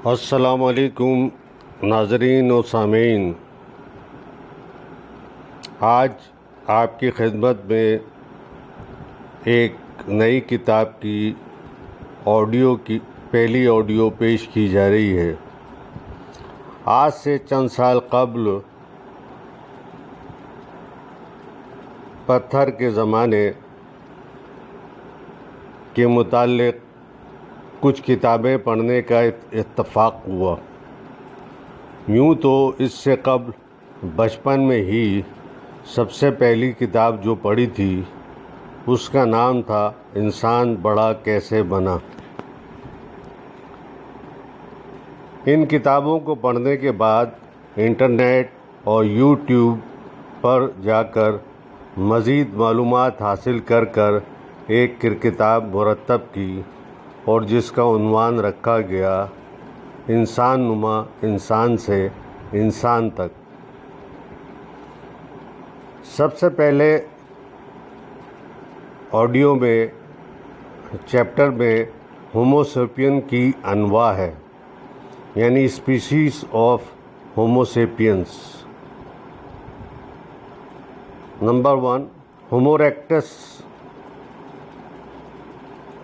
السلام علیکم ناظرین و سامعین، آج آپ کی خدمت میں ایک نئی کتاب کی پہلی آڈیو پیش کی جا رہی ہے۔ آج سے چند سال قبل پتھر کے زمانے کے متعلق کچھ کتابیں پڑھنے کا اتفاق ہوا۔ یوں تو اس سے قبل بچپن میں ہی سب سے پہلی کتاب جو پڑھی تھی اس کا نام تھا انسان بڑا کیسے بنا۔ ان کتابوں کو پڑھنے کے بعد انٹرنیٹ اور یوٹیوب پر جا کر مزید معلومات حاصل کر ایک کتاب مرتب کی اور جس کا عنوان رکھا گیا انسان نما انسان سے انسان تک۔ سب سے پہلے آڈیو میں چیپٹر میں ہومو سیپین کی انواع ہے، یعنی species of homo sapiens. Number 1، homo erectus.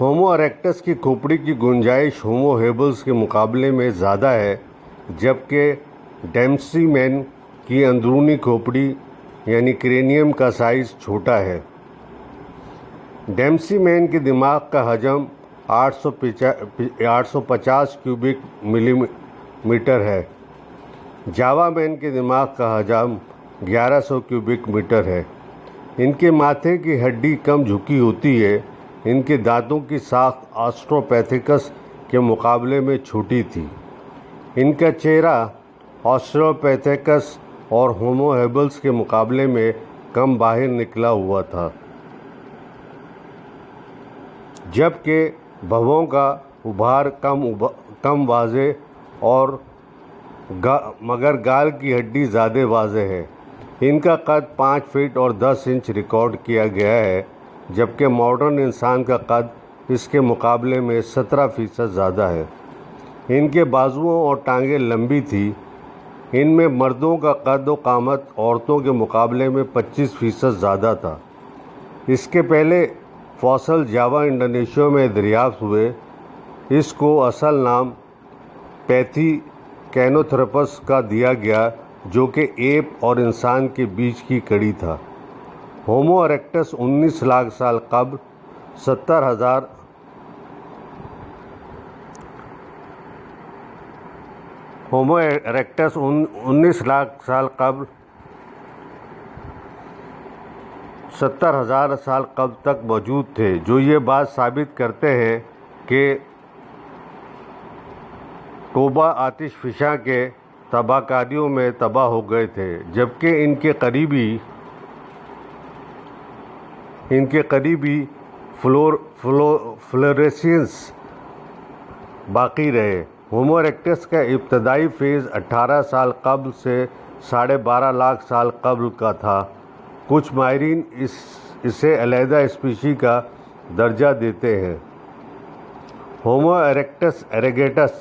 Homo erectus کی کھوپڑی کی گنجائش ہومو ہیبلس کے مقابلے میں زیادہ ہے، جبکہ ڈیمسی مین کی اندرونی کھوپڑی یعنی کرینیم کا سائز چھوٹا ہے۔ ڈیمسی مین کے دماغ کا حجم 850 کیوبک ملی میٹر ہے۔ جاوا مین کے دماغ کا حجم 1100 کیوبک میٹر ہے۔ ان کے ماتھے کی ہڈی کم جھکی ہوتی ہے۔ ان کے دانتوں کی ساخت آسٹروپیتھیکس کے مقابلے میں چھوٹی تھی۔ ان کا چہرہ آسٹروپیتھیکس اور ہومو ہیبلس کے مقابلے میں کم باہر نکلا ہوا تھا، جبکہ بھووں کا ابھار کم واضح اور مگر گال کی ہڈی زیادہ واضح ہے۔ ان کا قد 5 فٹ اور 10 انچ ریکارڈ کیا گیا ہے، جبکہ ماڈرن انسان کا قد اس کے مقابلے میں 17% زیادہ ہے۔ ان کے بازوؤں اور ٹانگیں لمبی تھی۔ ان میں مردوں کا قد و قامت عورتوں کے مقابلے میں 25% زیادہ تھا۔ اس کے پہلے فوسل جاوا انڈونیشیا میں دریافت ہوئے۔ اس کو اصل نام پیتھی کینوتھرپس کا دیا گیا، جو کہ ایپ اور انسان کے بیچ کی کڑی تھا۔ ہومو اریکٹس 19 لاکھ سال قبل 70,000 سال قبل تک موجود تھے، جو یہ بات ثابت کرتے ہیں کہ ٹوبا آتش فشاں کے تباہ کاریوں میں تباہ ہو گئے تھے، جبکہ ان کے قریبی فلوریسینس باقی رہے۔ ہومو اریکٹس کا ابتدائی فیز 18 سال قبل سے 12.5 لاکھ سال قبل کا تھا۔ کچھ ماہرین اسے علیحدہ اسپیشی کا درجہ دیتے ہیں۔ ہومو اریکٹس ایریگیٹس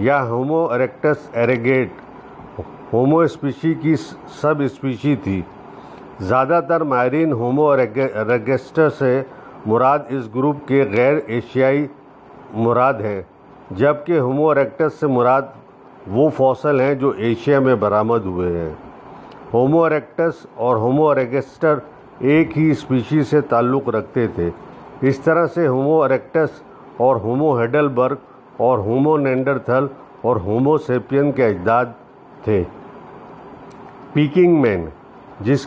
یا ہومو اریکٹس ایریگیٹ ہومو اسپیشی کی سب اسپیشی تھی۔ زیادہ تر ماہرین ہومو اریکٹس سے مراد اس گروپ کے غیر ایشیائی مراد ہیں، جبکہ ہومو اریکٹس سے مراد وہ فوسل ہیں جو ایشیا میں برآمد ہوئے ہیں۔ ہومو اریکٹس اور ہومو اریکٹس ایک ہی اسپیشی سے تعلق رکھتے تھے۔ اس طرح سے ہومو اریکٹس اور ہومو ہیڈلبرگ اور ہومو نینڈرتھل اور ہومو سیپین کے اجداد تھے۔ پیکنگ مین، جس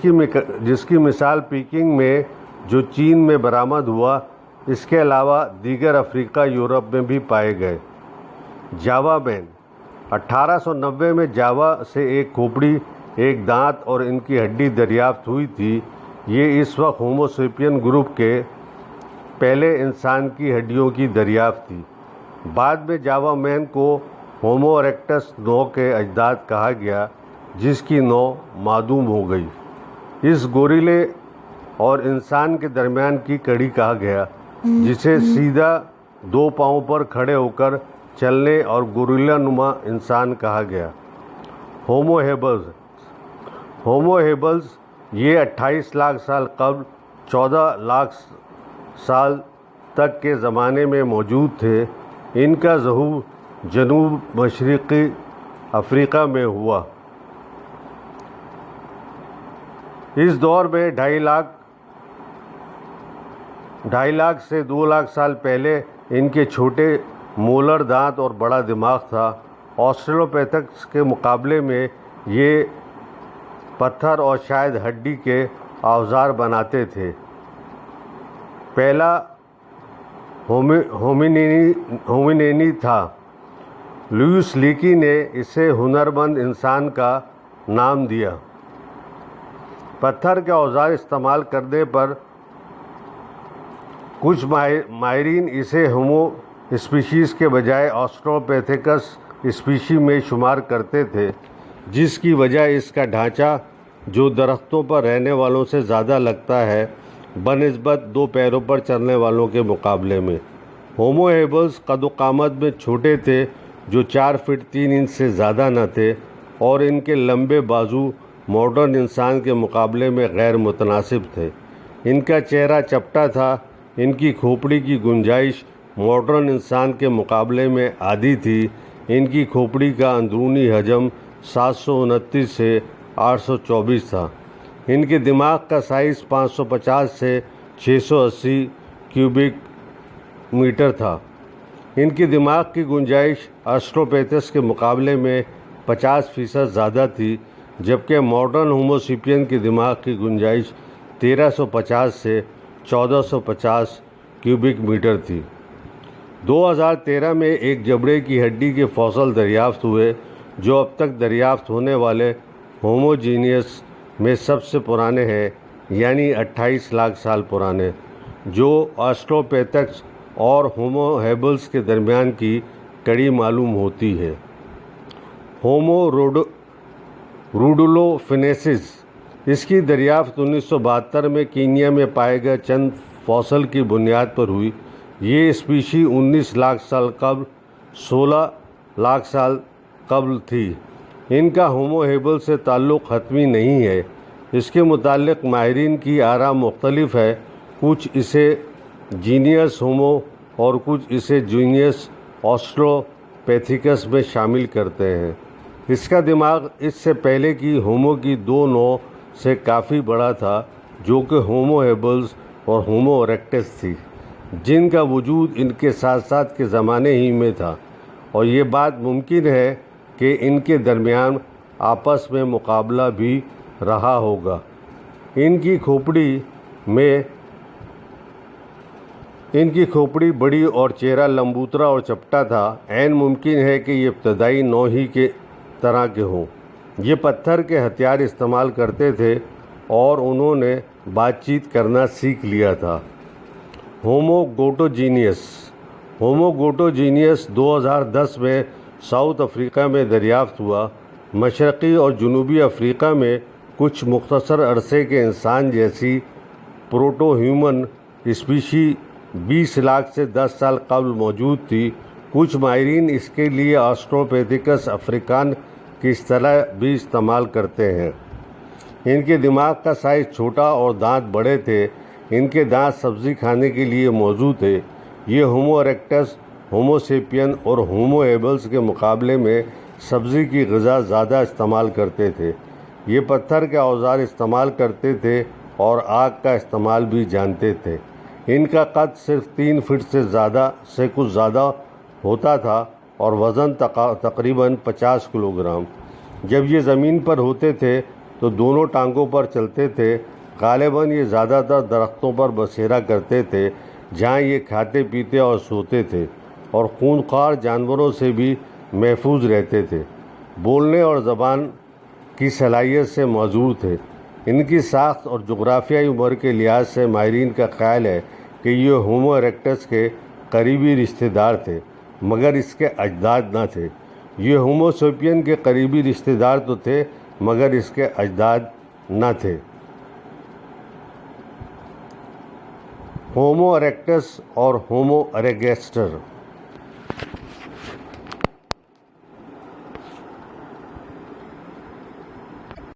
کی مثال پیکنگ میں جو چین میں برآمد ہوا، اس کے علاوہ دیگر افریقہ یورپ میں بھی پائے گئے۔ جاوا مین، 1890 میں جاوا سے ایک کھوپڑی، ایک دانت اور ان کی ہڈی دریافت ہوئی تھی۔ یہ اس وقت ہومو سیپین گروپ کے پہلے انسان کی ہڈیوں کی دریافت تھی۔ بعد میں جاوا مین کو ہومو اریکٹس نوع کے اجداد کہا گیا، جس کی نوع معدوم ہو گئی۔ اس گوریلے اور انسان کے درمیان کی کڑی کہا گیا، جسے سیدھا 2 پاؤں پر کھڑے ہو کر चलने और गोरिल्ला नुमा इंसान कहा गया। होमो हेबल्स ये 28 लाख साल कबल 14 लाख साल तक के ज़माने में मौजूद थे। इनका ज़हूर जनूब मशरक़ी अफ्रीका में हुआ। इस दौर में 2.5 लाख से 2 लाख साल पहले इनके छोटे मोलर दांत और बड़ा दिमाग था। ऑस्ट्रेलोपिथेकस के मुकाबले में ये पत्थर और शायद हड्डी के औजार बनाते थे। पहला होमिनिनी था। लुईस लीकी ने इसे हुनरमंद इंसान का नाम दिया। पत्थर के औजार इस्तेमाल करने पर कुछ माहिरीन इसे होमो स्पीशीज़ के बजाय ऑस्ट्रोलोपिथेकस स्पीशी में शुमार करते थे, जिसकी वजह इसका ढांचा जो दरख्तों पर रहने वालों से ज़्यादा लगता है बनिस्बत 2 पैरों पर चलने वालों के मुकाबले में। होमो हेबल्स कद-ओ-कामत में छोटे थे, जो 4 फीट 3 इंच से ज़्यादा न थे, और इनके लंबे बाजू मॉडर्न इंसान के मुकाबले में गैर मुतनासिब थे। इनका चेहरा चपटा था। इनकी खोपड़ी की गुंजाइश मॉडर्न इंसान के मुकाबले में आधी थी। इनकी खोपड़ी का अंदरूनी हजम 729 से 824 था। इनके दिमाग का साइज़ 550 से 680 क्यूबिक मीटर था। इनके दिमाग की गुंजाइश ऑस्ट्रोलोपिथेकस के मुकाबले में 50% ज़्यादा थी, जबकि मॉडर्न होमोसेपियन के दिमाग की गुंजाइश 1350 से 1450 क्यूबिक मीटर थी। 2013 में एक जबड़े की हड्डी के फॉसल दरियाफ्त हुए, जो अब तक दरियाफ्त होने वाले होमोजीनियस में सबसे पुराने हैं, यानी 28 लाख साल पुराने, जो ऑस्ट्रोलोपिथेकस और होमो हेबल्स के दरमियान की कड़ी मालूम होती है। होमो रुडुलोफिनेसिस इसकी दरियाफ्त 1972 में कीनिया में पाए गए चंद फॉसल की बुनियाद पर हुई। ये स्पीशी 19 लाख साल कबल 16 लाख साल कबल थी। इनका होमो हेबल्स से ताल्लुक़ हतमी नहीं है। इसके मुताल्लिक़ माहिरीन की आरा मुख्तलिफ है। कुछ इसे जीनियस होमो और कुछ इसे जीनियस ऑस्ट्रोलोपिथेकस में शामिल करते हैं। इसका दिमाग इससे पहले की होमो की 2 नौ से काफ़ी बड़ा था, जो कि होमो हेबल्स और होमो इरेक्टस थी, जिनका वजूद इनके साथ साथ के ज़माने ही में था, और ये बात मुमकिन है कि इनके दरमियान आपस में मुकाबला भी रहा होगा। इनकी खोपड़ी बड़ी और चेहरा लंबूतरा और चपटा था। ऐन मुमकिन है कि ये इब्तदाई नौ ही के तरह के हों। ये पत्थर के हथियार इस्तेमाल करते थे और उन्होंने बातचीत करना सीख लिया था। होमो गोटोजीनियस 2010 में साउथ अफ्रीका में दरियाफ्त हुआ। मशरक़ी और जनूबी अफ्रीका में कुछ मुख्तसर अरसे के इंसान जैसी प्रोटो ह्यूमन स्पीशी 20 लाख से 10 साल कबल मौजूद थी। कुछ माहिरीन इसके लिए ऑस्ट्रोलोपिथेकस अफ्रीकान की इस्तिलाह भी इस्तेमाल करते हैं। इनके दिमाग का साइज़ छोटा और दांत बड़े थे। इनके दांत सब्ज़ी खाने के लिए मौजूद थे। ये होमो इरेक्टस, होमोसेपियन और होमो हेबल्स के मुकाबले में सब्ज़ी की ग़िज़ा ज़्यादा इस्तेमाल करते थे। ये पत्थर के औजार इस्तेमाल करते थे और आग का इस्तेमाल भी जानते थे। इनका कद सिर्फ 3 फीट से कुछ ज़्यादा होता था और वज़न तकरीबन 50 किलोग्राम। जब ये ज़मीन पर होते थे तो दोनों टांगों पर चलते थे। ग़ालिबन ये ज़्यादातर दरख्तों पर बसेरा करते थे, जहाँ ये खाते पीते और सोते थे, और खूंखार जानवरों से भी महफूज रहते थे। बोलने और ज़बान की सलाहियत से मौजूद थे। इनकी साख्त और जुग़राफ़ियाई उम्र के लिहाज से माहिरीन का ख़्याल है कि ये होमो इरेक्टस के करीबी रिश्तेदार थे, मगर इसके अजदाद न थे। ये होमोसेपियन के करीबी रिश्तेदार तो थे, मगर इसके अजदाद न थे। होमो इरेक्टस और होमो इरेगेस्टर।